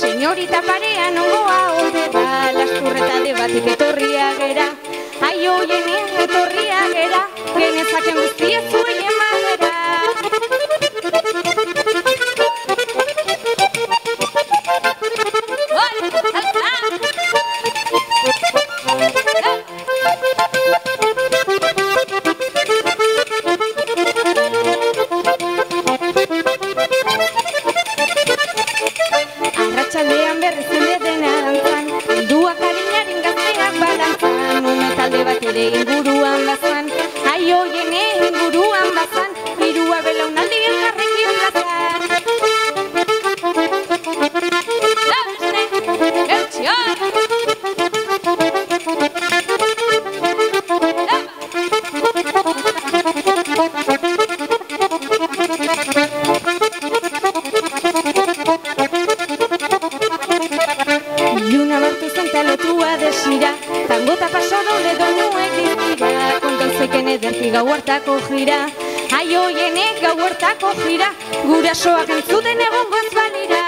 Señorita parean ongoa ode ba, lasturreta de batik etorria gera. Ai hoien etorria gera, genezaken guztia zuen emadera. Arratsaldean berriz ere dena dantzan, helduak arinaren gazteak balantzan, ume talde bat ere inguruan bazan, ai hoien inguruan bazan, hirua belaunaldi elkarrekin plazan. Iluna bartu zen lotua desira, tangota paso doble doinuek dizkira, kontauzeken ederki gau hartako jira, ai hoienek gau hartako jira, gurasoak entzuten egongo ez balira.